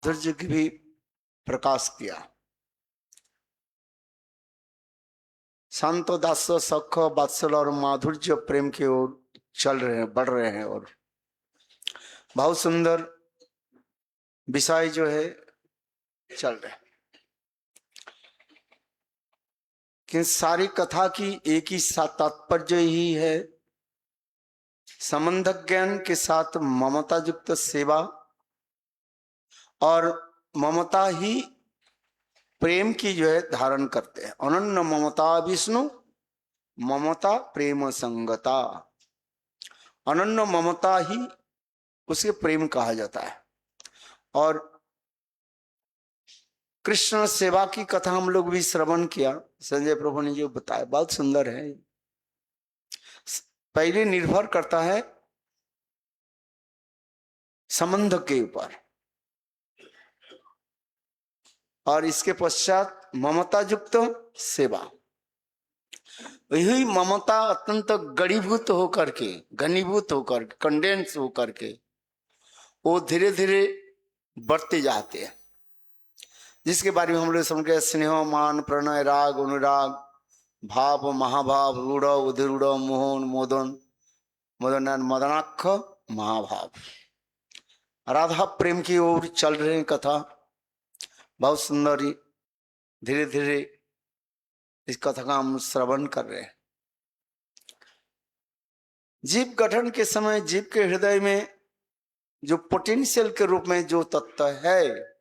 धैर्य की भी प्रकाश किया। शांत दास सख वात्सल और माधुर्य प्रेम की ओर चल रहे हैं, बढ़ रहे हैं और बहुत सुंदर विषय जो है चल रहे हैं। कि सारी कथा की एक ही तात्पर्य ही है, संबंध ज्ञान के साथ ममता युक्त सेवा, और ममता ही प्रेम की जो है धारण करते हैं। अनन्य ममता विष्णु ममता प्रेम संगता, अनन्य ममता ही उसे प्रेम कहा जाता है। और कृष्ण सेवा की कथा हम लोग भी श्रवण किया, संजय प्रभु ने जो बताया बहुत सुंदर है। पहले निर्भर करता है संबंध के ऊपर, और इसके पश्चात ममता युक्त सेवा। यही ममता अत्यंत गणीभूत होकर के, घनीभूत होकर, कंडेंस होकर के वो धीरे धीरे बढ़ते जाते हैं, जिसके बारे में हम लोग समझ गए। स्नेह मान प्रणय राग अनुराग भाव महाभाव रूढ़ उधिरूढ़ मोहन मोदन मदन मदनाक्ष महाभाव, राधा प्रेम की ओर चल रहे हैं कथा। बहुत सुंदर, धीरे धीरे इस कथा का हम श्रवण कर रहे हैं। जीव गठन के समय जीव के हृदय में जो पोटेंशियल के रूप में जो तत्व है,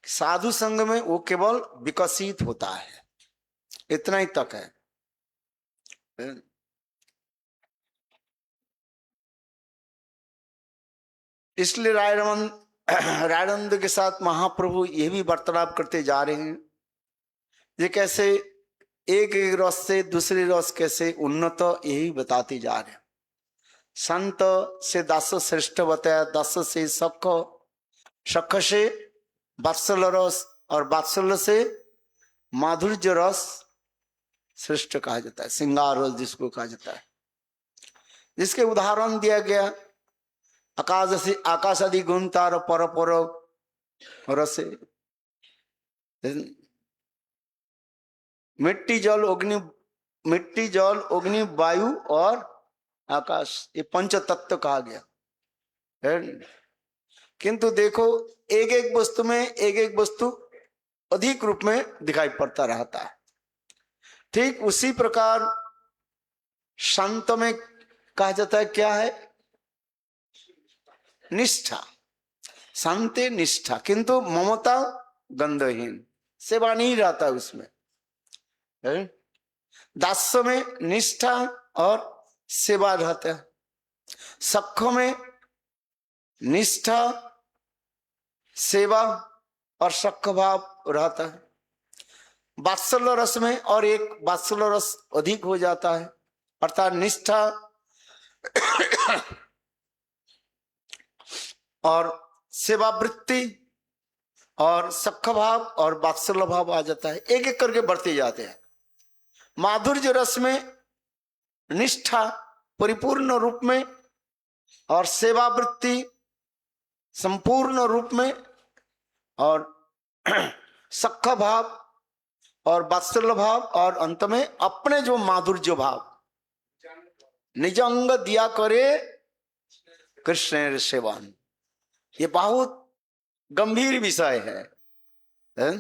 साधु संग में वो केवल विकसित होता है, इतना ही तक है। इसलिए रायनंद के साथ महाप्रभु ये भी वार्तालाप करते जा रहे हैं, ये कैसे एक एक रस से दूसरे रस कैसे उन्नत, यही बताते जा रहे हैं। संत से दास श्रेष्ठ बताया, दास से सख, सख से वात्सल रस, और वात्सल्य से माधुर्य रस श्रेष्ठ कहा जाता है, श्रृंगार रस जिसको कहा जाता है। जिसके उदाहरण दिया गया, आकाश आदि गुण तार पर पर रसे, मिट्टी जल अग्नि वायु और आकाश, ये पंच तत्व कहा गया है। किंतु देखो एक एक वस्तु में एक एक वस्तु अधिक रूप में दिखाई पड़ता रहता है। ठीक उसी प्रकार शांत में कहा जाता है क्या है, निष्ठा, शांति निष्ठा, किंतु ममता गंधहीन, सेवा नहीं रहता उसमें। दास्य में निष्ठा और सेवा रहता है, सख में निष्ठा सेवा और सख भाव रहता है, वात्सल्य रस में और एक वात्सल्य रस अधिक हो जाता है, अर्थात निष्ठा और सेवा वृत्ति और सख भाव और वात्सल्य भाव आ जाता है, एक एक करके बढ़ते जाते हैं। माधुर्य रस में निष्ठा परिपूर्ण रूप में और सेवा वृत्ति संपूर्ण रूप में, और सख भाव और वात्सल्य भाव, और अंत में अपने जो माधुर्य भाव, निज अंग दिया करे कृष्ण सेवन। ये बहुत गंभीर विषय है।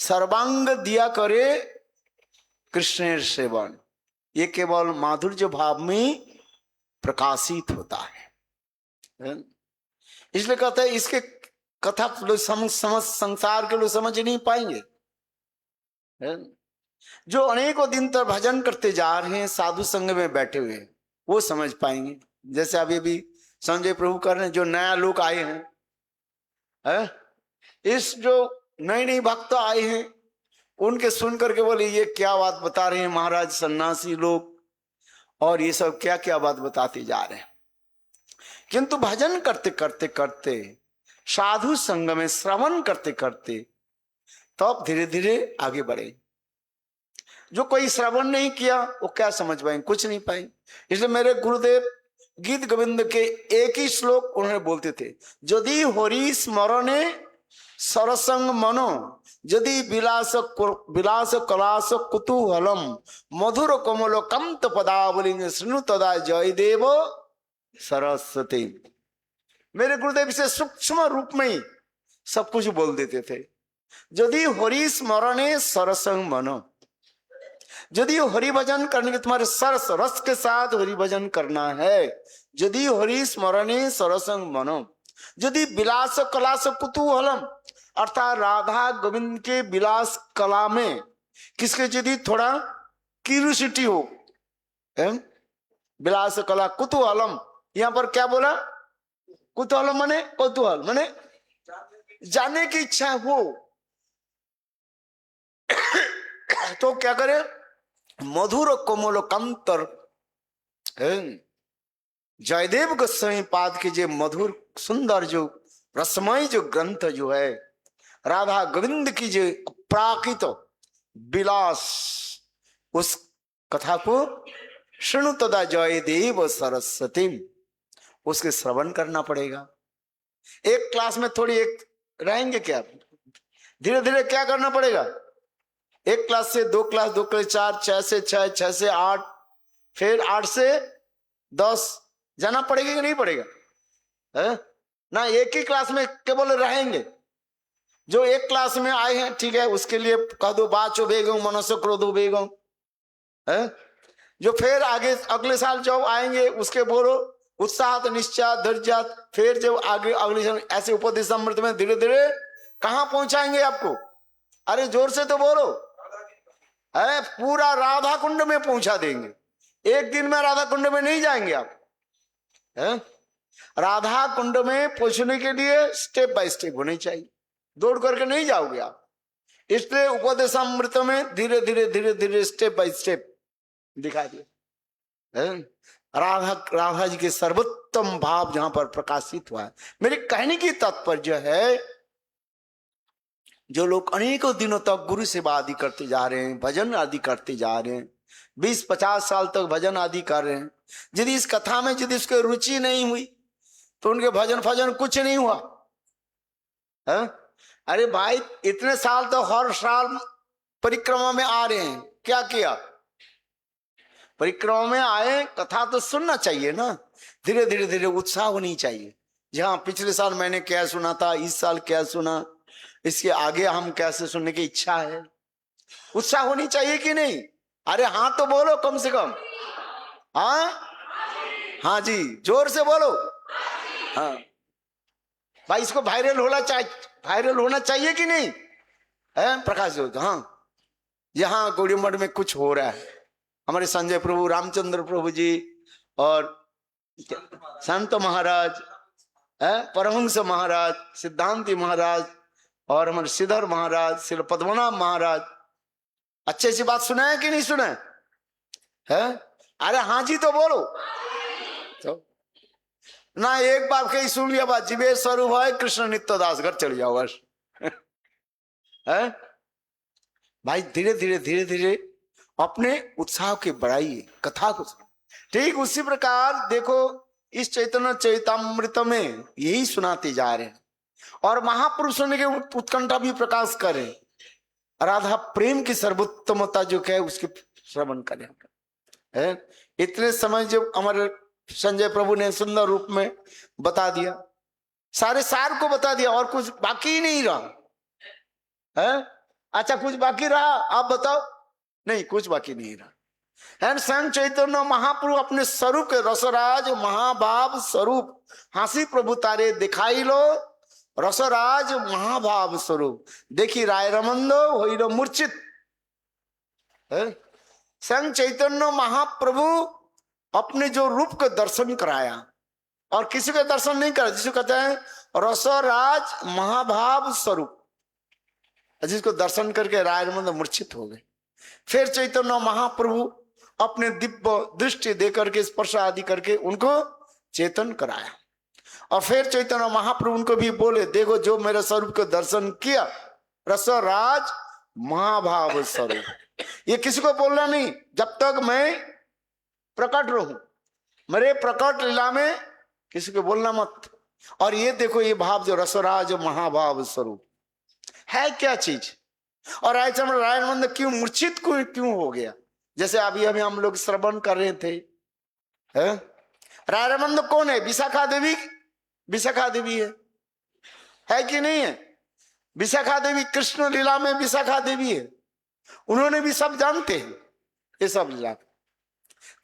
सर्वांग दिया करे कृष्ण सेवन, ये केवल माधुर्य भाव में प्रकाशित होता है। इसलिए कहते हैं इसके कथा लोग समझ संसार के लोग समझ नहीं पाएंगे। जो अनेकों दिन तक भजन करते जा रहे हैं, साधु संग में बैठे हुए हैं, वो समझ पाएंगे। जैसे अभी भी संजय प्रभु कर रहे हैं, जो नया लोग आए हैं, इस जो नए नए भक्त आए हैं, उनके सुन करके बोले ये क्या बात बता रहे हैं महाराज, सन्यासी लोग और ये सब क्या क्या बात बताते जा रहे हैं। किंतु भजन करते करते करते, साधु संग में श्रवण करते करते, तब धीरे धीरे आगे बढ़े। जो कोई श्रवण नहीं किया वो क्या समझ पाएंगे, कुछ नहीं पाएंगे। इसलिए मेरे गुरुदेव गीत गोविंद के एक ही श्लोक उन्होंने बोलते थे, यदि हरि स्मरणे सरसंग मनो यदि विलास कलास कुतूहलम मधुर कोमल कंत पदावलिंग श्रृणु तदा जय देव सरस्वती। मेरे गुरुदेव से सूक्ष्म रूप में ही सब कुछ बोल देते थे। यदि हरि स्मरणे सरसंग मनो, यदि हरि भजन करने के तुम्हारे सरस रस के साथ हरि भजन करना है, यदि हरि स्मरणे सरसंग मनो, यदि विलास कला से कुतूहलम अर्थात राधा गोविंद के विलास कला में किसके यदि थोड़ा क्यूरियोसिटी हो, विलास कला कुतूहलम, यहां पर क्या बोला? कुतूहलम माने कौतूहल माने जानने की इच्छा हो तो क्या करे? मधुर कोमल कंतर जयदेव गोस्वामी पाद के जो मधुर सुंदर जो रसमय जो ग्रंथ जो है राधा गोविंद की जो प्राकृत विलास, उस कथा को शुणु तदा जयदेव सरस्वती, उसके श्रवण करना पड़ेगा। एक क्लास में थोड़ी एक रहेंगे क्या, धीरे धीरे क्या करना पड़ेगा? एक क्लास से दो क्लास, दो क्लास चार, 6 से 6, 6 से 8, फिर 8 से 10 जाना पड़ेगा कि नहीं पड़ेगा? है ना, एक ही क्लास में केवल रहेंगे। जो एक क्लास में आए हैं ठीक है, उसके लिए कह दो बाचो बेगम मनुष्य क्रोधो बेगम है। जो फिर आगे अगले साल जब आएंगे उसके बोलो उत्साह निश्चय धैर्य, फिर जब आगे अगले साल ऐसे उपदेश अमृत में धीरे धीरे कहां पहुंचाएंगे आपको? अरे जोर से तो बोलो, है पूरा राधा कुंड में पहुंचा देंगे। एक दिन में राधा कुंड में नहीं जाएंगे आप, है? राधा कुंड में पहुंचने के लिए स्टेप बाय स्टेप होने चाहिए, दौड़ करके नहीं जाओगे आप। इसलिए उपदेशामृत में धीरे धीरे धीरे धीरे स्टेप बाय स्टेप दिखा दिया। राधा जी के सर्वोत्तम भाव जहां पर प्रकाशित हुआ है। मेरे कहने की तात्पर्य है, जो लोग अनेकों दिनों तक गुरु सेवा आदि करते जा रहे हैं, भजन आदि करते जा रहे हैं, 20-50 साल तक भजन आदि कर रहे हैं, यदि इस कथा में यदि उसकी रुचि नहीं हुई तो उनके भजन फजन कुछ नहीं हुआ है? अरे भाई इतने साल तो हर साल परिक्रमा में आ रहे हैं, क्या किया? परिक्रमा में आए, कथा तो सुनना चाहिए ना, धीरे धीरे धीरे उत्साह होनी चाहिए। जहां पिछले साल मैंने क्या सुना था, इस साल क्या सुना, इसके आगे हम कैसे सुनने की इच्छा है, उत्साह होनी चाहिए कि नहीं? अरे हाँ तो बोलो कम से कम, हाँ जी जोर से बोलो, हाँ भाई इसको वायरल होना चाहिए कि नहीं है? प्रकाश हो, हाँ यहाँ गौड़ी मठ में कुछ हो रहा है, हमारे संजय प्रभु, रामचंद्र प्रभु जी और संत महाराज, परमहंस महाराज, सिद्धांति महाराज और हमारे श्रीधर महाराज, श्री पद्मनाभ महाराज, अच्छे से बात सुना है कि नहीं सुना है? अरे हाँ जी तो बोलो तो ना, एक बार कहीं सुन लिया बात, जीवे स्वरूप है कृष्ण नित्य दास, घर चल जाओ बस। है भाई धीरे धीरे धीरे धीरे अपने उत्साह के बढ़ाइए, कथा को। ठीक उसी प्रकार देखो इस चैतन्य चैतामृत में यही सुनाते जा रहे हैं और महापुरुषों ने उत्कंठा भी प्रकाश करें, राधा प्रेम की सर्वोत्तमता जो है उसके श्रवण करें। इतने समय जब हमारे संजय प्रभु ने सुंदर रूप में बता दिया, सारे सार को बता दिया और कुछ बाकी ही नहीं रहा है। अच्छा कुछ बाकी रहा आप बताओ? नहीं कुछ बाकी नहीं रहा है। स्वयं चैतन्य महाप्रभु अपने स्वरूप के रसराज महाभाव स्वरूप, हासी प्रभु तारे दिखाई लो रसराज महाभाव स्वरूप, देखी राय रमंदो हो मूर्छित। स्वयं चैतन्य महाप्रभु अपने जो रूप के दर्शन कराया और किसी के दर्शन नहीं करा, जिसको कहते हैं रसराज महाभाव स्वरूप, जिसको दर्शन करके राय रमंद मूर्छित हो गए। फिर चैतन्य महाप्रभु अपने दिव्य दृष्टि देकर के स्पर्श आदि करके उनको चेतन कराया और फिर चैतन्य महाप्रभु उनको भी बोले, देखो जो मेरे स्वरूप के दर्शन किया रसराज महाभाव स्वरूप। ये किसी को बोलना नहीं, जब तक मैं प्रकट रहूं, मेरे प्रकट लीला में किसी को बोलना मत, और ये देखो ये भाव जो रसराज महाभाव स्वरूप है क्या चीज। और ऐसे में रायरमंद क्यों मूर्छित क्यों हो गया, जैसे अभी अभी हम लोग श्रवण कर रहे थे। रायरमंद कौन है? विशाखा देवी, विशाखा देवी है कि नहीं है? विशाखा देवी कृष्ण लीला में विशाखा देवी है, उन्होंने भी सब जानते हैं ये सब लीला,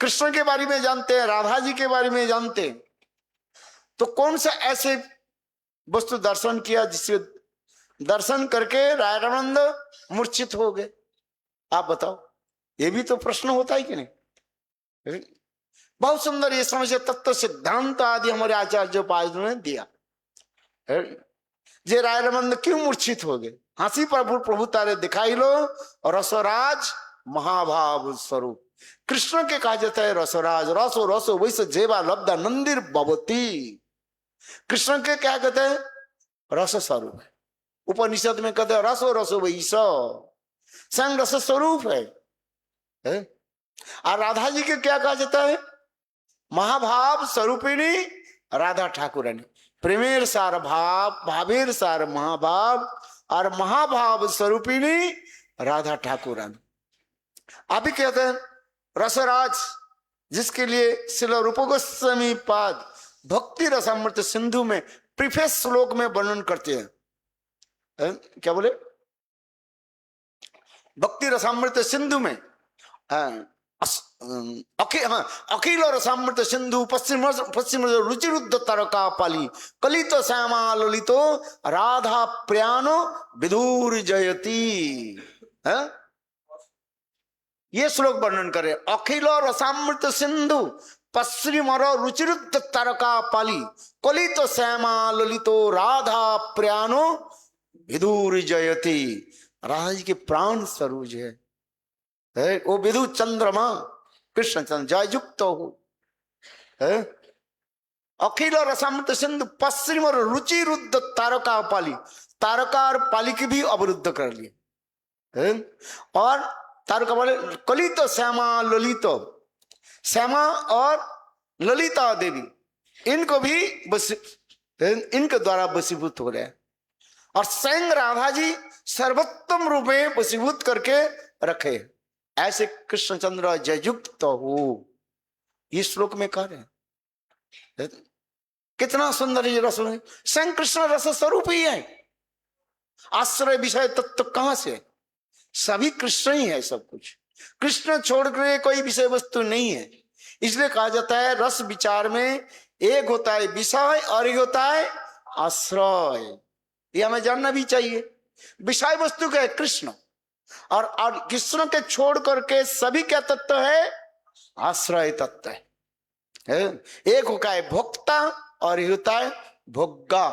कृष्ण के बारे में जानते हैं, राधा जी के बारे में जानते हैं। तो कौन सा ऐसे वस्तु दर्शन किया जिससे दर्शन करके रायरमंद मूर्छित हो गए? आप बताओ, ये भी तो प्रश्न होता है कि नहीं? बहुत सुंदर ये समझ तत्व सिद्धांत आदि हमारे आचार्योपाध्यायों ने दिया। जे रायरमंद क्यों मूर्छित हो गए? हंसी प्रभु प्रभु तारे दिखाई लो और रसराज महाभाव स्वरूप कृष्ण के कहा जाता है रसराज। रसो रसो वैसे जेवा लब्धा नंदिर भवती, कृष्ण के क्या कहते हैं? रस स्वरूप है। उपनिषद में कहते हैं रसो रसो वैसा, संग रस स्वरूप है। और राधा जी के क्या कहा जाता है? महाभाव स्वरूपिणी राधा ठाकुरानी। प्रेमेर सार भाव, भावेर सार महाभाव, और महाभाव स्वरूपिणी राधा ठाकुरानी। अभी कहते हैं रसराज, जिसके लिए श्रील रूप गोस्वामी पाद भक्ति रसामृत सिंधु में प्रीफेस श्लोक में वर्णन करते हैं। क्या बोले? भक्ति रसामृत सिंधु में अखिल रसामृत सिंधु पश्चिम पश्चिम रुचिरुद्ध तारका पाली कलित श्यामा ललितो राधा प्रियानो विदुर जयती। ये श्लोक वर्णन करे। अखिल रसामृत सिंधु पश्चिम रुचिरुद्ध तारका पाली कलित श्यामा ललितो राधा प्रियानो विदुर जयती। राधा जी के प्राण स्वरूप है वो विदु चंद्रमा कृष्ण चंद्र जय युक्त हो। अखिल रसामृत सिंधु पश्चिम रुचि रुद्ध तारका पाली, तारका और पाली की भी अवरुद्ध कर लिए। और तारका पाली कलित श्यामा ललितो, श्यामा और ललिता देवी इनको भी इनके द्वारा वशीभूत हो रहे हैं। और स्वयं राधा जी सर्वोत्तम रूप में वशीभूत करके रखे, ऐसे कृष्णचंद्र जययुक्त हो। इस श्लोक में कह रहे हैं। कितना सुंदर ये रस, स्वयं कृष्ण रस स्वरूप ही है। आश्रय विषय तत्व कहां से? सभी कृष्ण ही है, सब कुछ कृष्ण छोड़ कर कोई विषय वस्तु नहीं है। इसलिए कहा जाता है रस विचार में एक होता है विषय और एक होता है आश्रय। ये हमें जानना भी चाहिए। विषय वस्तु का है कृष्ण, और कृष्ण के छोड़ करके सभी क्या तत्व है? आश्रय तत्व है। एक होता है भोक्ता और एक होता है भोग्गा।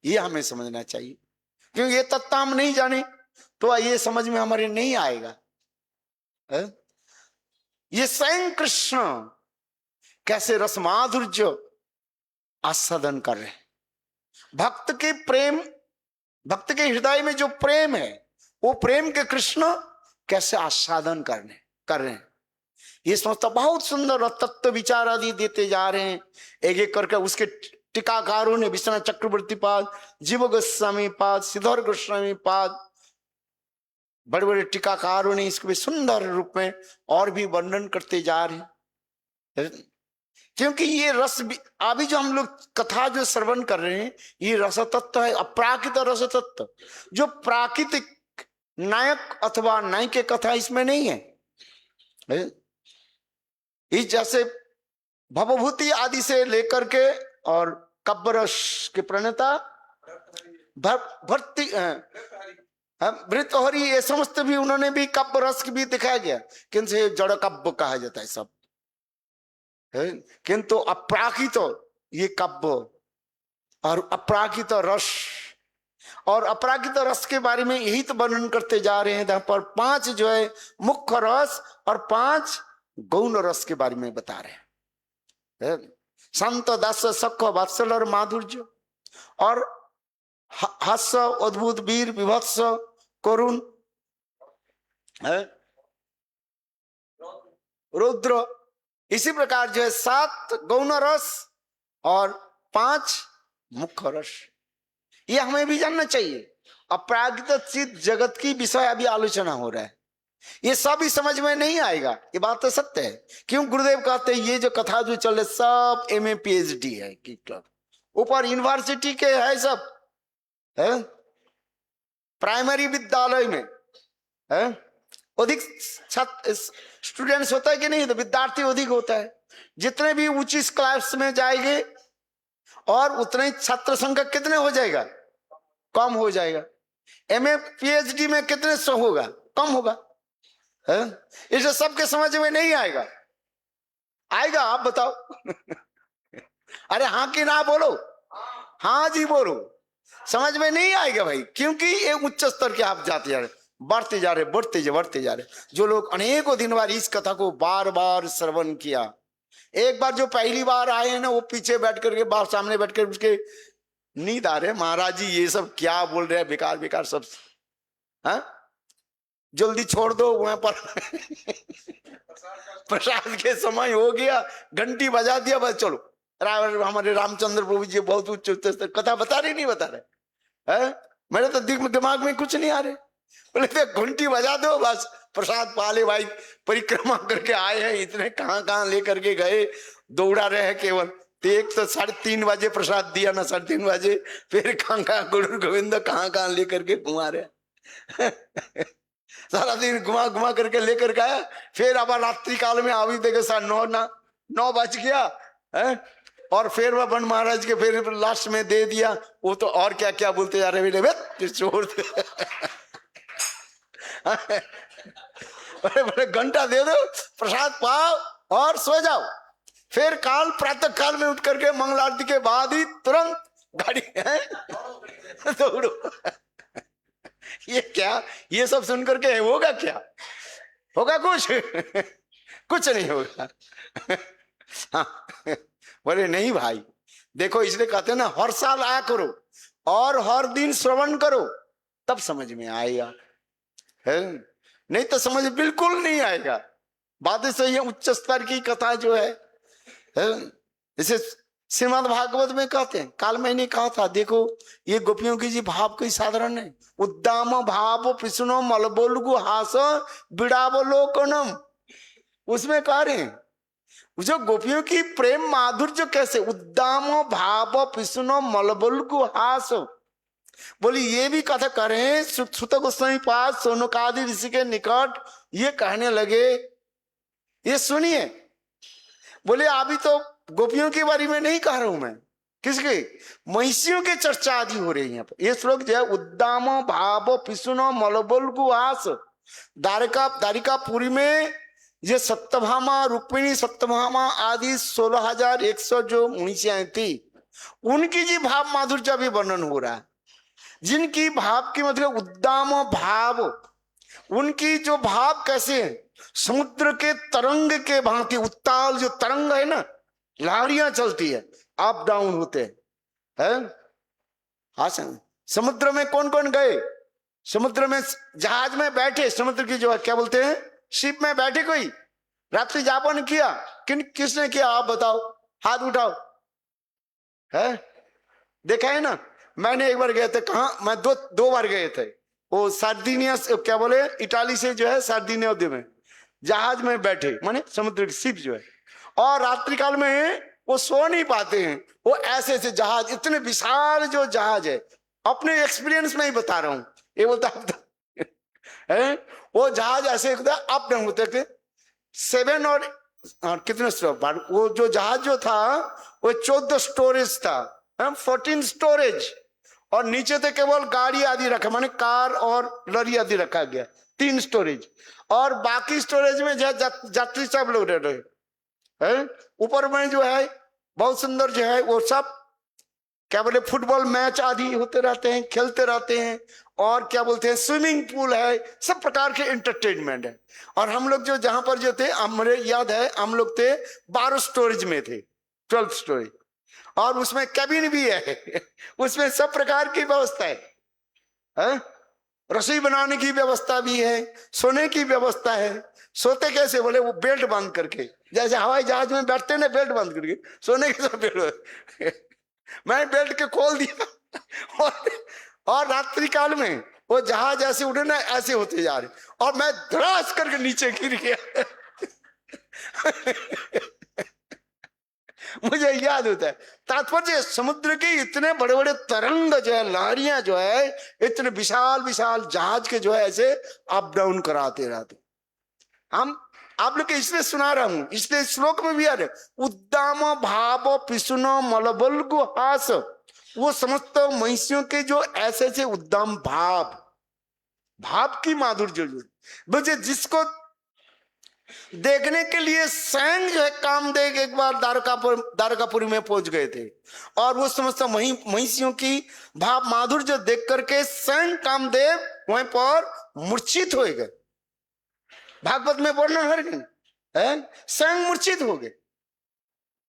ये हमें समझना चाहिए, क्योंकि ये तत्व हम नहीं जाने तो ये समझ में हमारे नहीं आएगा। ये स्वयं कृष्ण कैसे रस माधुर्य आस्वादन कर रहे हैं। भक्त के प्रेम, भक्त के हृदय में जो प्रेम है वो प्रेम के कृष्ण कैसे आस्वादन कर रहे हैं। ये समझता बहुत सुंदर तत्व विचार आदि देते जा रहे हैं एक एक करके। उसके टीकाकारों ने विश्वनाथ चक्रवर्ती पाद, जीव गोस्वामी पाद, श्रीधर गोस्वामी पाद, बड़े बड़े टीकाकारों ने इसको भी सुंदर रूप में और भी वर्णन करते जा रहे हैं। क्योंकि ये रस अभी जो हम लोग कथा जो श्रवण कर रहे हैं ये रस तत्व है, अपराकृत रस तत्व। जो प्राकृतिक नायक अथवा नायिक के कथा इसमें नहीं है। इस जैसे भवभूति आदि से लेकर के और कब्बरस के प्रणेता भर्ती भृतहरि ये समस्त भी उन्होंने भी कब्ब रस की भी दिखाया गया, किंतु जड़ कब्ब कहा जाता है सब है। किंतु अपराकृत ये कब्ब और अपराकृत रस, और अपराकृत रस के बारे में यही तो वर्णन करते जा रहे हैं। जहां पर 5 जो है मुख्य रस और 5 गौण रस के बारे में बता रहे हैं। संत दास सख वात्सल और माधुर्य, और हास्य अद्भुत वीर विभत्स करुण रौद्र। इसी प्रकार जो है 7 गौण रस और 5 मुख्य रस, ये हमें भी जानना चाहिए। अपरागित जगत की विषय अभी आलोचना हो रहा है, ये सब ही समझ में नहीं आएगा, ये बात तो सत्य है। क्यों गुरुदेव कहते हैं ये जो कथा जो चल रही सब MA PhD है की क्लब, ऊपर यूनिवर्सिटी के है सब है, प्राइमरी विद्यालय में है अधिक छात्र स्टूडेंट्स होता है कि नहीं, तो विद्यार्थी अधिक होता है। जितने भी ऊंची क्लास में जाएंगे और उतने ही छात्र संख्या कितने हो जाएगा, कम हो जाएगा। MA PhD में कितने सौ होगा, कम होगा है? इसे सबके समझ में नहीं आएगा, आएगा आप बताओ अरे हाँ कि ना बोलो, हाँ जी बोलो, समझ में नहीं आएगा भाई, क्योंकि ये उच्च स्तर के आप जाते जा रहे, बढ़ते जा रहे, बढ़ते जा रहे। जो लोग अनेकों दिन बाद इस कथा को बार बार श्रवण किया, एक बार जो पहली बार आए हैं ना, वो पीछे बैठ करके बाहर सामने बैठ कर उसके नींद आ रहे, महाराज जी ये सब क्या बोल रहे हैं, बेकार बेकार सब, हाँ जल्दी छोड़ दो वहां पर प्रसाद के समय हो गया, घंटी बजा दिया, बस चलो। हमारे रामचंद्र प्रभु जी बहुत उच्च कथा बता रहे नहीं बता रहे हैं, मेरे तो दिमाग में कुछ नहीं आ रहे, बोले तो घंटी बजा दो बस प्रसाद पाले भाई, परिक्रमा करके आए हैं, इतने कहाँ कहाँ लेकर के गए, दौड़ा रहे हैं केवल। तो एक तो 3:30 बजे प्रसाद दिया ना, 3:30 बजे, फिर कहाँ गुरु गोविंद कहाँ कहाँ लेकर के घुमा रहे सारा दिन घुमा घुमा करके लेकर गया, फिर अब रात्रि काल में अभी देखे 9 बज गया है, और फिर वह महाराज के फिर लास्ट में दे दिया, वो तो और क्या क्या बोलते जा रहे छोड़ बड़े घंटा दे दो, प्रसाद पाओ और सो जाओ, फिर काल प्रातः काल में उठ करके मंगल आरती के बाद ही तुरंत गाड़ी है दौड़ो ये क्या, ये सब सुन करके होगा क्या, होगा कुछ कुछ नहीं होगा हाँ बोले नहीं भाई देखो, इसलिए कहते हैं ना हर साल आया करो और हर दिन श्रवण करो, तब समझ में आएगा है, नहीं तो समझ बिल्कुल नहीं आएगा। बातें सही है, उच्च स्तर की कथा जो है जैसे श्रीमद् भागवत में कहते हैं, काल मैंने कहा था, देखो ये गोपियों की जी भाव कोई साधारण है, उद्दाम भाव पिसनो मलबोलगु हास बिड़ावलोकनम, उसमें कह रहे हैं जो गोपियों की प्रेम माधुर्य कैसे, उद्दाम भाव पिसनो मलबोलगु हास, बोली ये भी कथा कर रहे हैं सुत गोस्वामी पास सोनकादि ऋषि के निकट, ये कहने लगे, ये सुनिए, बोले अभी तो गोपियों के बारे में नहीं कह रहा हूं मैं, किसके, महिषियों के चर्चा आदि हो रही है यहाँ पर। ये श्लोक जो है उद्दाम भाव पिसुनो मलबोलगु आस, द्वारिकापुरी में ये सत्यभामा रुक्मिणी सत्यभामा आदि 16,100 जो मुनिषियां थी, उनकी जी भाव माधुर्य भी वर्णन हो रहा है, जिनकी भाव की मतलब उद्दाम भाव, उनकी जो भाव कैसे है, समुद्र के तरंग के भांति, उत्ताल जो तरंग है ना, लहरियां चलती है, अप डाउन होते हैं। हाँ समुद्र में कौन कौन गए, समुद्र में जहाज में बैठे, समुद्र की जो है क्या बोलते हैं, शिप में बैठे, कोई रात्रि जापन किया, किसने किया आप बताओ, हाथ उठाओ, है देखा है ना। मैंने एक बार गए थे, कहा मैं दो बार गए थे, वो सार्दिनिया क्या बोले, इटाली से जो है सार्दिनिया में जहाज में बैठे, माने समुद्र की शिप जो है, और रात्रि काल में वो सो नहीं पाते हैं, वो ऐसे ऐसे जहाज, इतने विशाल जो जहाज है, अपने एक्सपीरियंस में ही बता रहा हूं, ये बोलता है वो जहाज ऐसे अप डाउन होते थे, 7 और कितने वो जो जहाज जो था वो 14 स्टोरेज था, 14 स्टोरेज, और नीचे तो केवल गाड़ी आदि रखा, माने कार और लॉरी आदि रखा गया, 3 स्टोरेज, और बाकी स्टोरेज में यात्री सब लोग रह रहे, ऊपर में जो है बहुत सुंदर जो है वो सब क्या बोले फुटबॉल मैच आदि होते रहते हैं, खेलते रहते हैं, और क्या बोलते हैं स्विमिंग पूल है, सब प्रकार के एंटरटेनमेंट है। और हम लोग जो जहां पर जो थे, हमारे याद है हम लोग थे 12 स्टोरेज में थे, 12 स्टोरेज, और उसमें कैबिन भी है उसमें सब प्रकार की व्यवस्था है, रसोई बनाने की व्यवस्था भी है, सोने की व्यवस्था है। सोते कैसे, बोले वो बेल्ट बांध करके, जैसे हवाई जहाज में बैठते ना बेल्ट बांध करके, सोने के साथ बेल्ट मैंने बेल्ट के खोल दिया और रात्रि काल में वो जहाज ऐसे उड़े ना, ऐसे होते जा रहे, और मैं धड़ास करके नीचे गिर गया। मुझे याद होता है। तात्पर्य समुद्र के इतने बड़े बड़े तरंग जो है, लहरियां जो है, इतने विशाल विशाल जहाज के जो है ऐसे अप डाउन कराते रहते। हम आप लोग के इसलिए सुना रहा हूं, इसलिए श्लोक में भी आ रहे, उद्दाम भाव पिसुनो मलबल हास, वो समस्त महिषियों के जो ऐसे ऐसे उद्दाम भाव की माधुर्य मुझे, जिसको देखने के लिए स्वयं जो है कामदेव एक बार द्वारकापुरी में पहुंच गए थे, और वो समस्त महिषियों की भाव माधुर्य देख करके स्वयं कामदेव वहीं पर मूर्छित हो गए। भागवत में वर्णन है, स्वयं मूर्छित हो गए।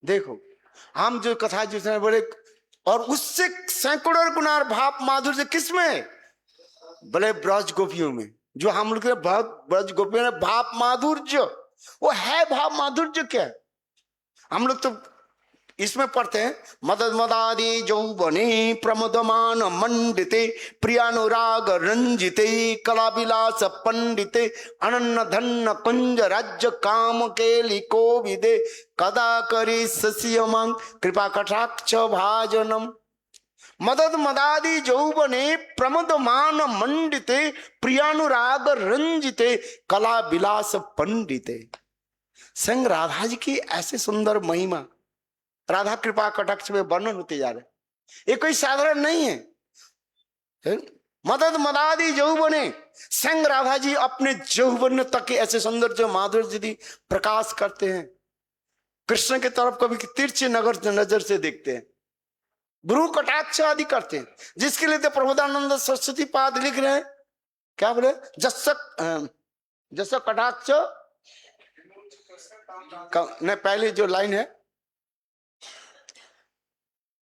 देखो हम जो कथा जिसने बड़े, और उससे सैकड़ों गुना भाव माधुर्य किसमें है? बोले ब्रज गोपियों में। जो हम लोग ब्रज गोपियों में भाव माधुर्य, वो है भाव माधुर्य क्या है? हम लोग तो इसमें पढ़ते हैं, मदद मदादि जौबने प्रमदमान मंडिते प्रियानुराग रंजिते कला विलास पंडिते अनन्न धन्न कुंज राज्य काम केलि कोविदे कदा करी सस्यमं कृपा कटाक्ष भाजनम। मदद मदादि जौबने प्रमदमान मंडिते प्रियानुराग रंजिते कला विलास पंडिते। संग राधा जी की ऐसे सुंदर महिमा, राधा कृपा कटाक्ष में वर्णन होते जा रहे, ये कोई साधारण नहीं है। मदद मदादि जौबने, संग राधा जी अपने जौबन तक ऐसे सुंदर जो माधुर्य यदि प्रकाश करते हैं, कृष्ण के तरफ कभी तिरछे नजर से देखते हैं, भ्रू कटाक्ष आदि करते हैं, जिसके लिए तो प्रबोधानंद सरस्वती पाद लिख रहे हैं, क्या बोले, जस कटाक्ष ने पहले जो लाइन है,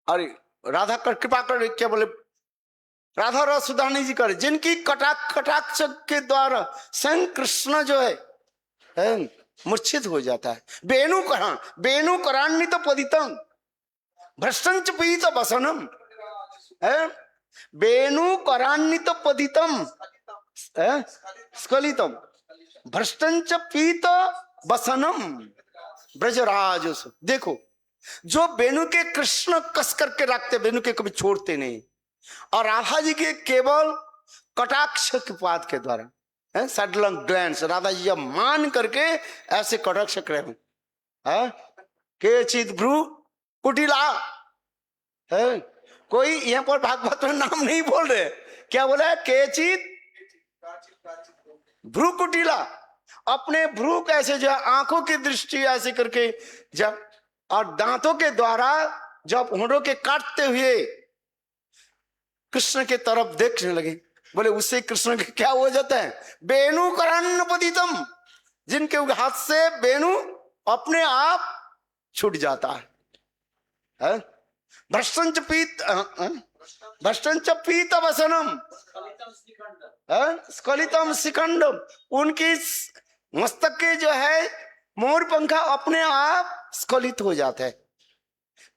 अरे राधा कर कृपा कर, क्या बोले, राधा रस सुधानी जी करे, जिनकी कटाक्ष के द्वारा स्वयं कृष्ण जो है मूर्छित हो जाता है। बेणुकरान्वित पदितम भ्रष्टंच पीत वसनम, बेणुकरान्वित पदितम स्खलितम भ्रष्टंच पीत वसनम ब्रजराज। देखो जो बेणु के कृष्ण कस करके रखते, बेणु के कभी छोड़ते नहीं, और राधा जी के केवल कटाक्ष के पाद के द्वारा सडलंग ग्लैंस, राधा जी जब मान करके ऐसे कटाक्ष करे के चित भ्रू कुटिला है। कोई यहाँ पर भागवत में नाम नहीं बोल रहे, क्या बोला है, केचित भ्रू कुटिला, अपने भ्रू कैसे जो आंखों की दृष्टि ऐसे करके जब, और दांतों के द्वारा जब होंठों के काटते हुए कृष्ण के तरफ देखने लगे, बोले उससे कृष्ण के क्या हो जाता है, बेणु करान्न पतितम, जिनके हाथ से बेणु अपने आप छूट जाता है। भ्रष्टंच पीत वसनम स्खलितम शिखंडम, उनकी मस्तक के जो है मोर पंखा अपने आप स्खलित हो जाता है,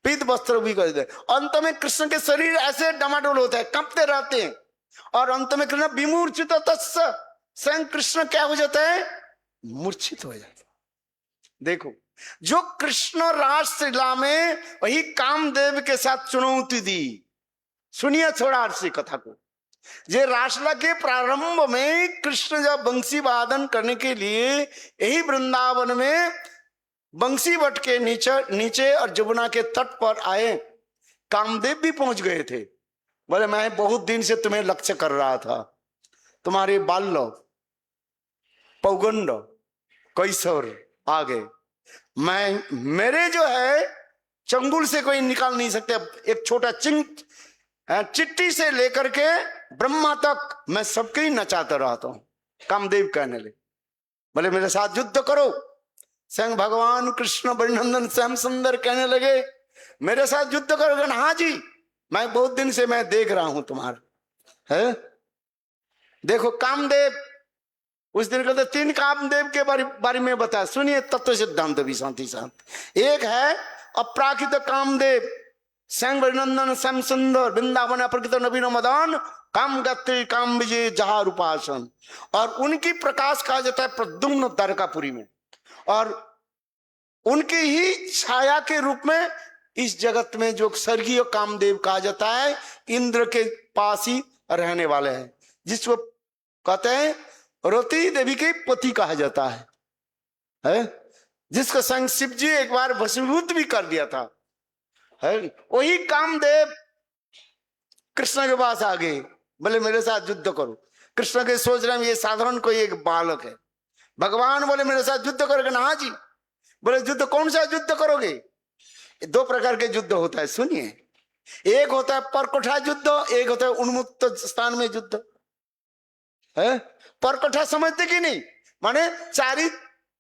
पीत वस्त्र भी कर देते। अंत में कृष्ण के शरीर ऐसे डमाडोल होता है, कंपते रहते हैं, और अंत में कृष्ण विमूर्छित तस्य, स्वयं कृष्ण क्या हो जाता है, मूर्छित हो जाता है। देखो जो कृष्ण रासलीला में वही कामदेव के साथ चुनौती दी, सुनिए थोड़ा सी कथा को। जे रासलीला के प्रारंभ में कृष्ण जब बंसी वादन करने के लिए यही वृंदावन में बंसी वट के नीचे और जमुना के तट पर आए, कामदेव भी पहुंच गए थे। बोले मैं बहुत दिन से तुम्हें लक्ष्य कर रहा था, तुम्हारे बाल्य पौगंड कैशोर आ गए, मेरे जो है चंगुल से कोई निकाल नहीं सकते, एक छोटा चिट्टी से लेकर के ब्रह्मा तक मैं सबके ही नचाता रहता हूं। कामदेव कहने लगे, बोले मेरे साथ युद्ध करो। स्वयं भगवान कृष्ण बृंदावन श्याम सुंदर कहने लगे मेरे साथ युद्ध करोगे ना? हाँ जी, मैं बहुत दिन से मैं देख रहा हूं तुम्हारा है। देखो कामदेव, उस दिन कहते 3 कामदेव के बारे में बताया, सुनिए तत्व सिद्धांत भी साथ ही साथ। एक है अपराकृत कामदेव, संग नंदन श्याम सुंदर वृंदावन अपरकित नवीन मदन काम गति काम विजय जहार उपासन। और उनकी प्रकाश कहा जाता है प्रद्युम्न द्वारकापुरी में, और उनकी ही छाया के रूप में इस जगत में जो स्वर्गीय कामदेव कहा जाता है, इंद्र के पास ही रहने वाले हैं, जिसको कहते हैं रति देवी के पति कहा जाता है? जिसको संग शिव जी एक बार वशीभूत भी कर दिया था, है वही कामदेव कृष्ण के पास आ गए, बोले मेरे साथ युद्ध करो। कृष्ण के सोच रहे हैं ये साधारण कोई एक बालक है, भगवान बोले मेरे साथ युद्ध करोगे ना? हाँ जी। बोले युद्ध कौन सा युद्ध करोगे? दो प्रकार के युद्ध होता है, सुनिए। एक होता है परकोठा युद्ध, एक होता है उन्मुक्त स्थान में युद्ध। है परकोठा समझते कि नहीं? माने चारी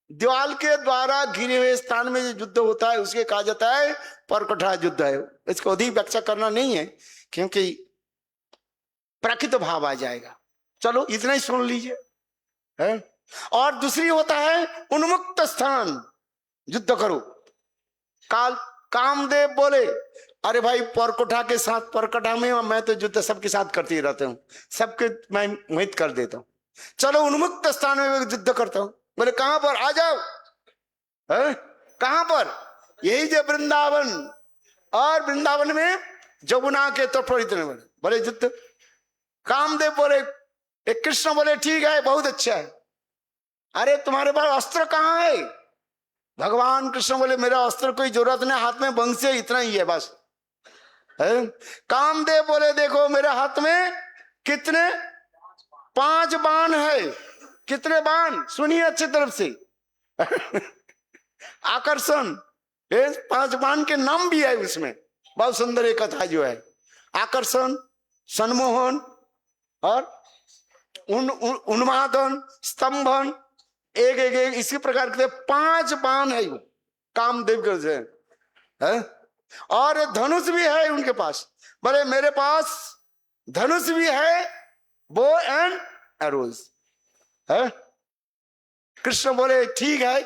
दीवाल के द्वारा घिरे हुए स्थान में जो युद्ध होता है उसके कहा जाता है परकोठा युद्ध है। इसको अधिक व्याख्या करना नहीं है क्योंकि प्राकृत भाव आ जाएगा। चलो इतना ही सुन लीजिए, है। और दूसरी होता है उन्मुक्त स्थान युद्ध करो। कामदेव बोले अरे भाई परकोठा के साथ, परकोठा में मैं तो युद्ध सबके साथ करते ही रहता हूँ, सबके मैं मोहित कर देता हूँ, चलो उन्मुक्त स्थान में युद्ध करता हूँ। बोले कहां पर? आ जाओ। है कहां पर? यही जो वृंदावन, और वृंदावन में जमुना के तट पर इतने बड़े बोले युद्ध। कामदेव बोले, एक कृष्ण बोले ठीक है बहुत अच्छा है, अरे तुम्हारे पास अस्त्र कहां है? भगवान कृष्ण बोले मेरा अस्त्र कोई जरूरत नहीं, हाथ में बंसी है, इतना ही है बस। है कामदेव बोले देखो मेरे हाथ में कितने 5 बाण है। कितने बाण? सुनिए अच्छी तरफ से। आकर्षण, 5 बाण के नाम भी है उसमें, बहुत सुंदर एक कथा जो है। आकर्षण, संमोहन और उन्मादन, स्तंभन, एक एक एक इसी प्रकार के 5 बाण है वो कामदेव के है। और धनुष भी है उनके पास। बोले मेरे पास धनुष भी है, बो एंड एरोज है। कृष्ण बोले ठीक है,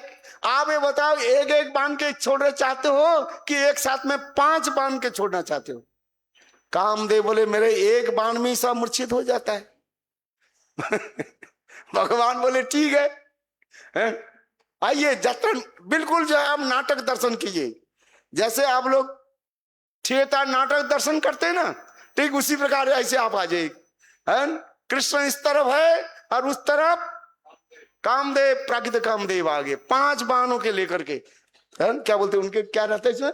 आप ये बताओ एक एक बाण के छोड़ना चाहते हो कि एक साथ में 5 बाण के छोड़ना चाहते हो? कामदेव बोले मेरे एक बाण में सब मूर्छित हो जाता है। भगवान बोले ठीक है, आइए जतन बिल्कुल जो है आप नाटक दर्शन कीजिए, जैसे आप लोग थिएटर नाटक दर्शन करते हैं ना, ठीक उसी प्रकार ऐसे आप आ जाइए। कृष्ण इस तरफ है और उस तरफ कामदेव, प्राकृत कामदेव आगे 5 बाणों के लेकर के, क्या बोलते हैं उनके, क्या रहता है इसमें?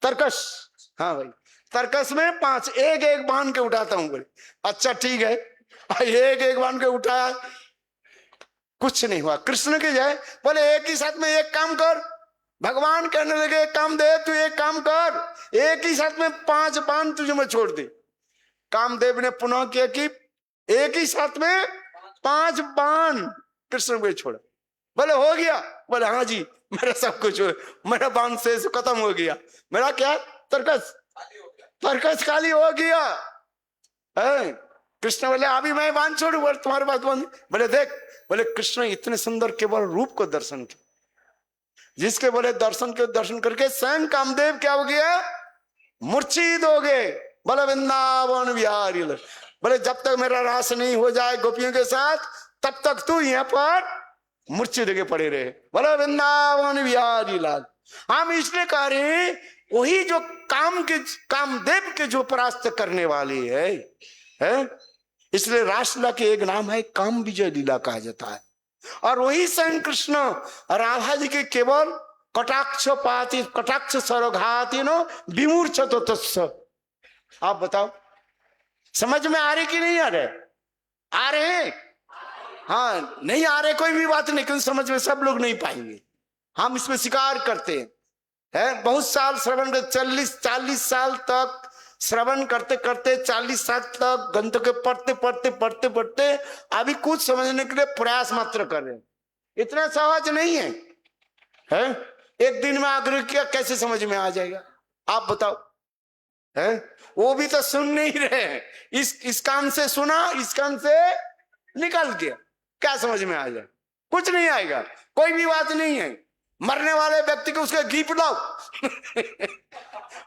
तरकस। हाँ भाई तरकस में 5, एक एक बाण के उठाता हूं। बोले अच्छा ठीक है, एक एक बाण के उठाया, कुछ नहीं हुआ। कृष्ण के जाए बोले एक ही साथ में एक काम कर। भगवान कहने लगे कामदेव तू एक काम कर, एक ही साथ में 5 बाण तुझे मैं छोड़ दे। कामदेव ने पुनः किया कि एक ही साथ में 5 बाण कृष्ण को छोड़ा। बोले हो गया? बोले हाँ जी मेरा सब कुछ, मेरा बाण से खत्म हो गया, मेरा क्या तरकस, तरकस खाली हो गया। कृष्ण बोले अभी मैं बाण छोड़ू? बोले तुम्हारे पास बाण? बोले देख, बोले कृष्ण इतने सुंदर केवल रूप को दर्शन किया, जिसके बोले दर्शन के दर्शन करके स्वयं कामदेव क्या हो गया? मूर्छित हो गए। बोले वृंदावन बिहारी, बोले जब तक मेरा रास नहीं हो जाए गोपियों के साथ तब तक तू यहाँ पर मूर्छित के पड़े रहे। बोले वृंदावन बिहारी लाल। हम इसलिए कह रहे हैं वही जो कामदेव के जो परास्त करने वाली है? इसलिए रासलीला के एक नाम है काम विजय लीला कहा जाता है। और वही स्वयं कृष्ण राधा जी के केवल कटाक्ष पाती, कटाक्ष सरोघाती नो विमूर्छ तो तत्स। आप बताओ समझ में आ रहे कि नहीं आ रहे? आ रहे? हाँ नहीं आ रहे कोई भी बात नहीं, क्योंकि समझ में सब लोग नहीं पाएंगे। हम इसमें स्वीकार करते हैं बहुत साल श्रवण कर, 40 साल तक श्रवण करते करते 40 साल तक ग्रंथ के पढ़ते अभी कुछ समझने के लिए प्रयास मात्र कर रहे हैं। इतना सहज नहीं है? एक दिन में आग्रह किया कैसे समझ में आ जाएगा? आप बताओ। है वो भी तो सुन नहीं रहे, इस कान से सुना, इस कान से निकल गया, क्या समझ में आ जाए? कुछ नहीं आएगा, कोई भी बात नहीं है। मरने वाले व्यक्ति को उसका घी पिलाओ।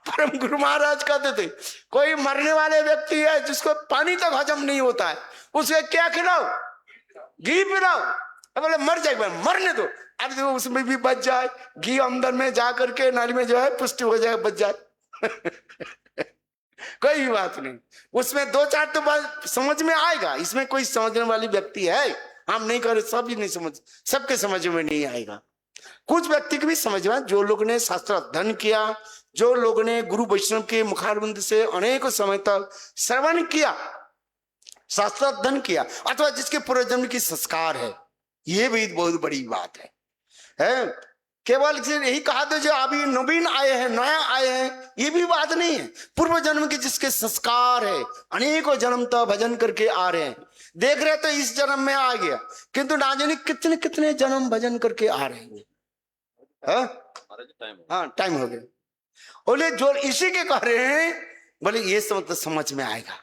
परम गुरु महाराज कहते थे कोई मरने वाले व्यक्ति है जिसको पानी तक हजम नहीं होता है, उसे क्या खिलाओ? घी पिलाओ। अब बोले मर जाएगा, मरने दो, अब देखो उसमें भी बच जाए, घी अंदर में जा करके नाली में जो है पुष्टि हो जाए, बच जाए। कोई भी बात नहीं, उसमें दो चार तो बात समझ में आएगा, इसमें कोई समझने वाली व्यक्ति है? हम नहीं करे, सब ही नहीं समझ, सबके समझ में नहीं आएगा। कुछ व्यक्ति की भी समझ में, जो लोग ने शास्त्र अध्ययन किया, जो लोग ने गुरु वैष्णव के मुखारबिंद से अनेक समय तक श्रवण किया, शास्त्र अध्ययन किया, अथवा जिसके पूर्वजन्म की संस्कार है, ये भी बहुत बड़ी बात है? केवल यही कहा दो जो अभी नवीन आए हैं, नया आए हैं, ये भी बात नहीं है। पूर्व जन्म के जिसके संस्कार है, अनेकों जन्म तो भजन करके आ रहे हैं, देख रहे तो इस जन्म में आ गया, किंतु ना जाने कितने कितने जन्म भजन करके आ रहे हैं। हाँ, टाइम हो गया। बोले जो इसी के कह रहे हैं, बोले ये सब समझ में आएगा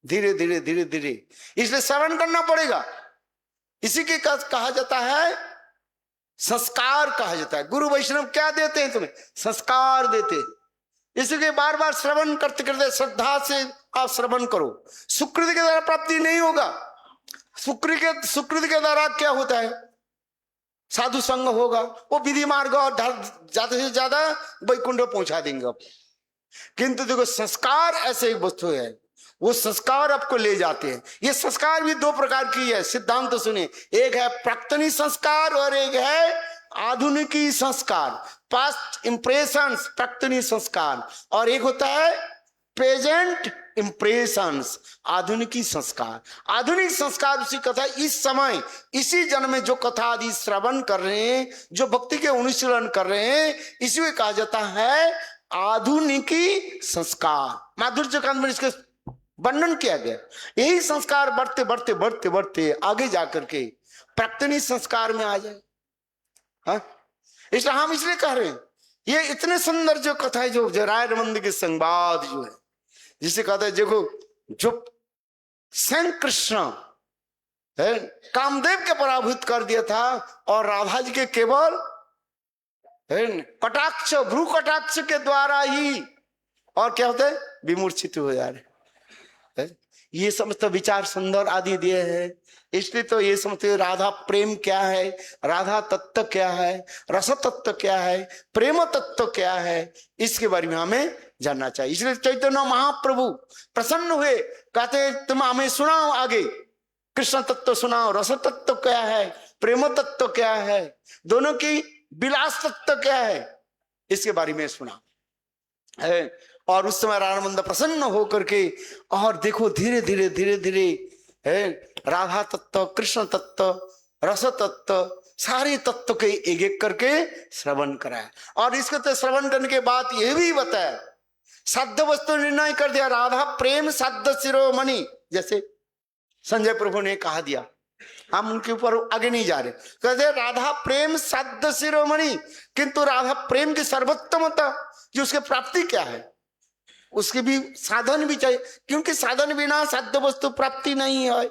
धीरे धीरे धीरे धीरे, इसलिए श्रवण करना पड़ेगा। इसी के कहा जाता है संस्कार, कहा जाता है। गुरु वैष्णव क्या देते हैं तुम्हें? संस्कार देते हैं। इसलिए बार बार श्रवण करते करते श्रद्धा से आप श्रवण करो। सुकृति के द्वारा प्राप्ति नहीं होगा। सुकृति के द्वारा क्या होता है? साधु संग होगा, वो विधि मार्ग और ज्यादा से ज्यादा वैकुंठ पहुंचा देंगे। किंतु देखो संस्कार ऐसे एक वस्तु है, वो संस्कार आपको ले जाते हैं। ये संस्कार भी दो प्रकार की है, सिद्धांत तो सुनिए। एक है प्राक्तनी संस्कार और एक है आधुनिकी संस्कार, पास्ट इंप्रेशंस, प्राक्तनी संस्कार, और एक होता है प्रेजेंट इंप्रेशंस, आधुनिकी संस्कार। आधुनिक संस्कार उसी कथा, इस समय इसी जन्म में जो कथा आदि श्रवण कर रहे हैं, जो भक्ति के अनुशीलन कर रहे हैं, इसी में कहा जाता है आधुनिकी संस्कार। माधुर्य कांड में इसके वर्णन किया गया। यही संस्कार बढ़ते बढ़ते बढ़ते बढ़ते आगे जाकर के प्राक्तनी संस्कार में आ जाए। हाँ, इसलिए हम इसलिए कह रहे हैं ये इतने सुंदर जो कथा है, जो रायरमंद के संवाद जो है, जिसे कहते हैं देखो, जो स्वयं कृष्ण है कामदेव के पराभूत कर दिया था, और राधा जी के केवल कटाक्ष, भ्रू कटाक्ष के द्वारा ही, और क्या होता है, विमूर्छित हो जा रहे। ये समस्त विचार सुंदर आदि दिए हैं। इसलिए तो ये समझते राधा प्रेम क्या है, राधा तत्व क्या है, रस तत्व क्या है, प्रेम तत्व क्या है, इसके बारे में हमें जानना चाहिए। इसलिए चैतन्य महाप्रभु प्रसन्न हुए, कहते तुम हमें सुनाओ, आगे कृष्ण तत्व सुनाओ, रस तत्व क्या है, प्रेम तत्व क्या है, दोनों की विलास तत्व क्या है, इसके बारे में सुना है। और उस समय राधानंद प्रसन्न होकर के, और देखो धीरे धीरे धीरे धीरे है राधा तत्व, कृष्ण तत्व, रस तत्व, सारे तत्व के एक एक करके श्रवण कराया। और इसको तो श्रवण करने के बाद यह भी बताया, साध्य वस्तु निर्णय कर दिया, राधा प्रेम साध्य शिरोमणि, जैसे संजय प्रभु ने कहा दिया। हम उनके ऊपर आगे नहीं जा रहे, कहते राधा प्रेम साध्य शिरोमणि, किंतु राधा प्रेम की सर्वोत्तमता, जो उसके प्राप्ति क्या है, उसके भी साधन भी चाहिए, क्योंकि साधन बिना साध्य वस्तु प्राप्ति नहीं है।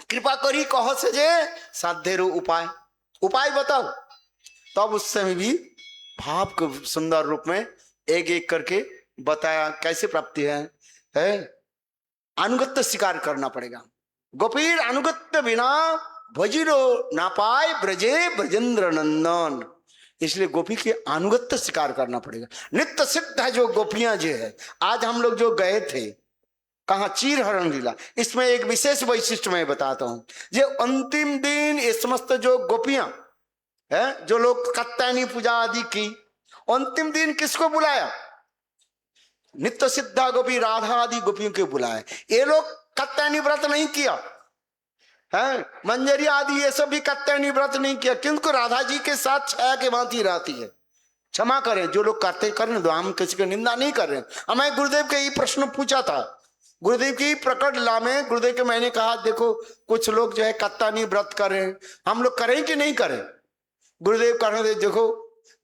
कृपा करी कहो से जे साध्य रो उपाय, उपाय बताओ। तब उस समय भी भाव को सुंदर रूप में एक एक करके बताया, कैसे प्राप्ति है अनुगत्य स्वीकार करना पड़ेगा। गोपीर अनुगत्य बिना भजिरो ना पाए ब्रजे ब्रजेंद्र नंदन, इसलिए गोपी के अनुगत्य स्वीकार करना पड़ेगा। नित्य सिद्ध है जो गोपियां जो है। आज हम लोग जो गए थे कहा, चीर हरण लीला, इसमें एक विशेष वैशिष्ट मैं बताता हूं। जो अंतिम दिन ये समस्त जो गोपियां है, जो लोग कात्यायनी पूजा आदि की, अंतिम दिन किसको बुलाया? नित्य सिद्धा गोपी राधा आदि गोपियों को बुलाया। ये लोग कात्यायनी व्रत नहीं किया है, मंजरी आदि ये सब भी कात्यायनी व्रत नहीं किया, किंतु राधा जी के साथ छाया के भांति रहती है। क्षमा करें, जो लोग करते करने दो, हम किसी की निंदा नहीं कर रहे। हमें गुरुदेव के ये प्रश्न पूछा था, गुरुदेव की प्रकट लीला में गुरुदेव के मैंने कहा देखो कुछ लोग जो है कात्यायनी व्रत कर रहे हैं, हम लोग करें कि नहीं करें? गुरुदेव कहने दे, देखो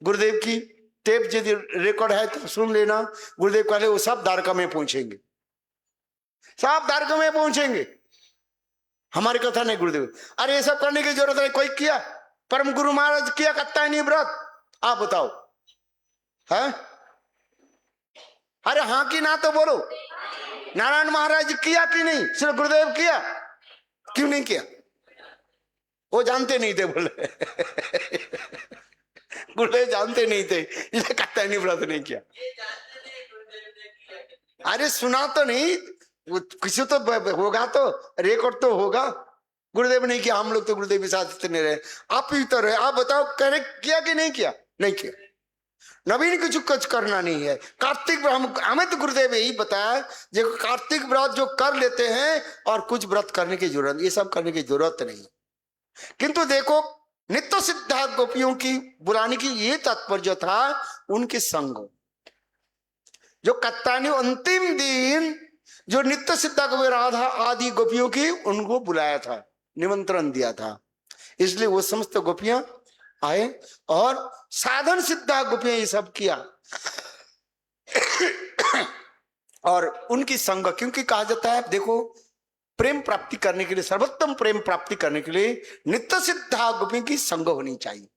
गुरुदेव की टेप यदि रिकॉर्ड है तो सुन लेना। गुरुदेव कहले वो सब द्वारका में पहुंचेंगे, सब द्वारका में पहुंचेंगे। हमारी कथा नहीं गुरुदेव, अरे ये सब करने की जरूरत नहीं, कोई किया, परम गुरु महाराज किया कात्यायनी व्रत, आप बताओ है? अरे हाँ कि ना तो बोलो, नारायण महाराज किया कि नहीं? श्री गुरुदेव किया, क्यों नहीं किया? वो जानते नहीं थे बोले गुरुदेव जानते नहीं थे इसलिए कात्यायनी व्रत नहीं किया। अरे सुना तो नहीं, किसी तो होगा, तो रिकॉर्ड तो होगा। गुरुदेव नहीं किया, हम लोग तो गुरुदेव के साथ इतने रहे, आप भी तो रहे, आप बताओ करे किया कि नहीं किया? नहीं किया। नवीन कुछ करना नहीं है। कार्तिक व्रत हमें तो गुरुदेव यही बताया, जो कार्तिक व्रत जो कर लेते हैं और कुछ व्रत करने की जरूरत, ये सब करने की जरूरत नहीं। किंतु देखो नित्य सिद्धा गोपियों की बुलाने की ये तात्पर्य था उनके संग, जो कात्यायनी अंतिम दिन जो नित्य सिद्धा गोपी राधा आदि गोपियों की उनको बुलाया था, निमंत्रण दिया था, इसलिए वो समस्त गोपियां आए और साधन सिद्धा गोपियां ये सब किया और उनकी संग, क्योंकि कहा जाता है देखो प्रेम प्राप्ति करने के लिए, सर्वोत्तम प्रेम प्राप्ति करने के लिए नित्य सिद्धा गोपियों की संग होनी चाहिए।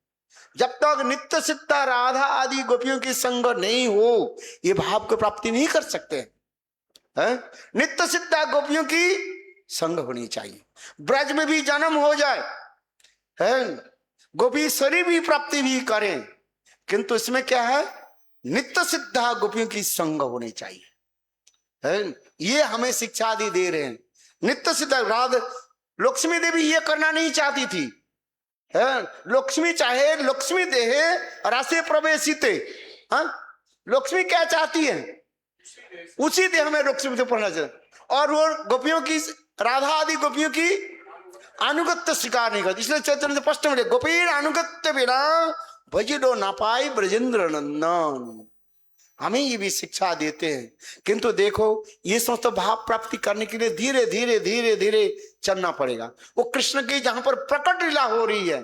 जब तक नित्य सिद्धा राधा आदि गोपियों की संग नहीं हो, ये भाव को प्राप्ति नहीं कर सकते हैं। नित्य सिद्धा गोपियों की संग होनी चाहिए। ब्रज में भी जन्म हो जाए है, गोपीश्वरी भी प्राप्ति भी करें, किंतु इसमें क्या है, नित्य सिद्धा गोपियों की संग होनी चाहिए है। ये हमें शिक्षा आदि दे रहे हैं। नित्य सिद्धा राधा लक्ष्मी देवी ये करना नहीं चाहती थी है, लक्ष्मी चाहे लक्ष्मी देहे राशि प्रवेशिते, लक्ष्मी क्या चाहती है, उसी देह में लक्ष्मी से पढ़ना चाहिए, और वो गोपियों की राधा आदि गोपियों की अनुगत्य स्वीकार नहीं करती। इसलिए चैतन्य स्पष्ट में गोपीर अनुगत्य बिना भजिडो ना पाई ब्रजेंद्र नंदन, हमें ये भी शिक्षा देते हैं। किंतु देखो ये समस्त भाव प्राप्ति करने के लिए धीरे धीरे धीरे धीरे चलना पड़ेगा। वो कृष्ण की जहां पर प्रकट लीला हो रही है,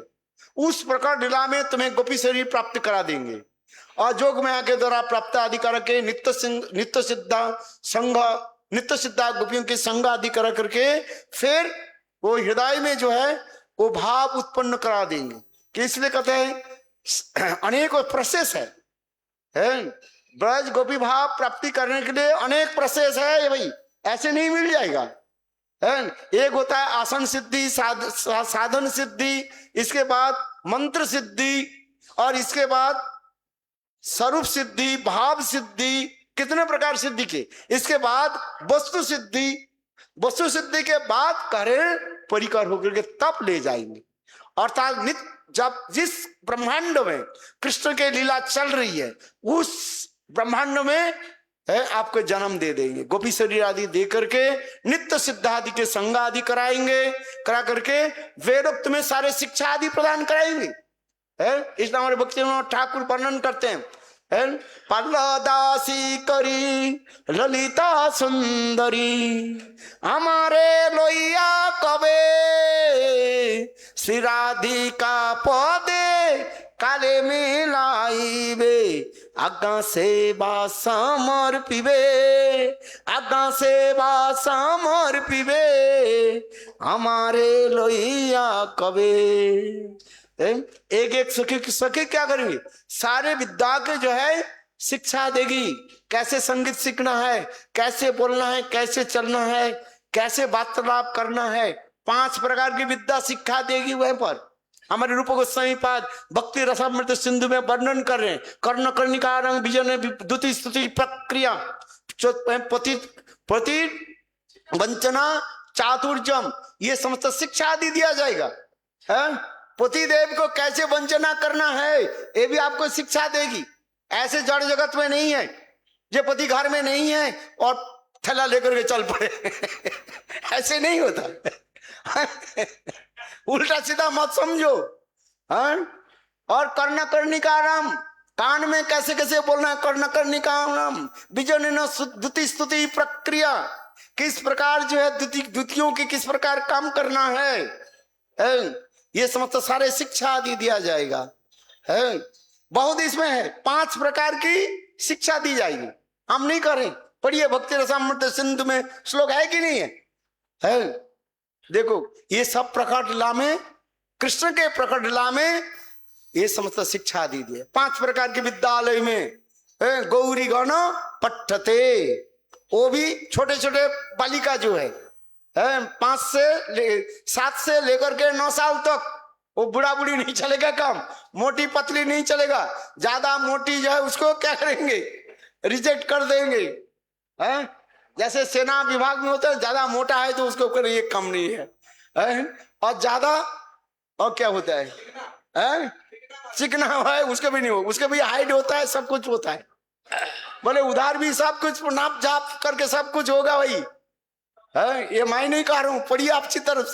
उस प्रकट लीला में तुम्हें गोपी शरीर प्राप्त करा देंगे, और जोग माया के द्वारा प्राप्त आदि करके नित्य सिद्धा संघ, नित्य सिद्धा गोपियों के संघ आदि करा करके फिर वो हृदय में जो है वो भाव उत्पन्न करा देंगे। कि इसलिए कहते हैं अनेक प्रोसेस है, ब्रज गोपी भाव प्राप्ति करने के लिए अनेक प्रोसेस है भाई, ऐसे नहीं मिल जाएगा है। एक होता है आसन सिद्धि, साधन सिद्धि, इसके बाद मंत्र सिद्धि, और इसके बाद स्वरूप सिद्धि, भाव सिद्धि, कितने प्रकार सिद्धि के, इसके बाद वस्तु सिद्धि, वस्तु सिद्धि के बाद करें परिकर होकर के तब ले जाएंगे। अर्थात जब जिस ब्रह्मांड में कृष्ण के लीला चल रही है उस ब्रह्मांड में है आपको जन्म दे देंगे, गोपी शरीर आदि दे करके नित्य सिद्ध आदि के संग आदि कराएंगे, करा करके वेदोक्त में सारे शिक्षा आदि प्रदान कराएंगे है। इसलिए हमारे भक्ति में ठाकुर वर्णन करते हैं पल्लदासी करी ललिता सुंदरी, हमारे लोहिया कवे श्री राधिका पदे काले मिलाइबे, आगा सेवा समर्पिबे, आगा सेवा समर्पिबे, हमारे लोहिया कवे। एक एक सखी क्या करेंगे, सारे विद्या के जो है शिक्षा देगी, कैसे संगीत सीखना है, कैसे बोलना है, कैसे चलना है, कैसे वार्तालाप करना है, 5 प्रकार की विद्या शिक्षा देगी। वहीं पर हमारे रूप गोस्वामी पाद भक्ति रसामृत सिंधु में वर्णन कर रहे हैं, कर्ण कर्णिका रंग विजय द्वितीय स्तुति प्रक्रिया, पति वंचना चातुर्यम, ये समस्त शिक्षा आदि दिया जाएगा है। पति देव को कैसे वंचना करना है ये भी आपको शिक्षा देगी। ऐसे जड़ जगत में नहीं है जो पति घर में नहीं है और थैला लेकर के चल पड़े ऐसे नहीं होता उल्टा सीधा मत समझो। और कर्ण कर्णिका राम, कान में कैसे कैसे बोलना है, कर्ण कर्णिका राम विजय द्वितीय स्तुति प्रक्रिया, किस प्रकार जो है द्वितीयों की किस प्रकार काम करना है, ये समस्त सारे शिक्षा आदि दिया जाएगा है। बहुत इसमें है, 5 प्रकार की शिक्षा दी जाएगी। हम नहीं करें, पढ़िए भक्ति रसामृत सिंधु में श्लोक है कि नहीं है? देखो ये सब प्रकट लीला में, कृष्ण के प्रकट लीला में ये समस्त शिक्षा दी है। 5 प्रकार के विद्यालय में गौरी गण पठते, वो भी छोटे छोटे बालिका जो है 7 से लेकर के 9 साल तक, वो बुढ़ा बुढ़ी नहीं चलेगा काम, मोटी पतली नहीं चलेगा। ज्यादा मोटी जो है उसको क्या करेंगे, रिजेक्ट कर देंगे। जैसे सेना विभाग में होता है, ज्यादा मोटा है तो उसको कर, ये कम नहीं है, और ज्यादा और क्या होता है, चिकना है उसका भी नहीं हो, उसका भी हाइट होता है, सब कुछ होता है। बोले उधार भी सब कुछ नाप जाप करके सब कुछ होगा भाई, ये मैं नहीं कह रहा हूं, पढ़िए अच्छी तरफ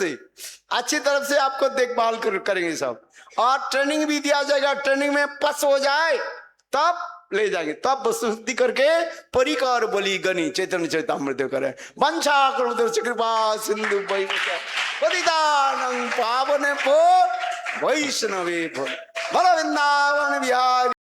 से आपको देखभाल करेंगे सब, और ट्रेनिंग भी दिया जाएगा। ट्रेनिंग में पास हो जाए तब ले जाएंगे, तब शुद्धि करके परिकर बलि गनी चैतन्य चैतामृत करे। वंशा करो कृपा सिंधु पतितानं पावने पो वैष्णवे भो, भला वृंदावन बिहारी।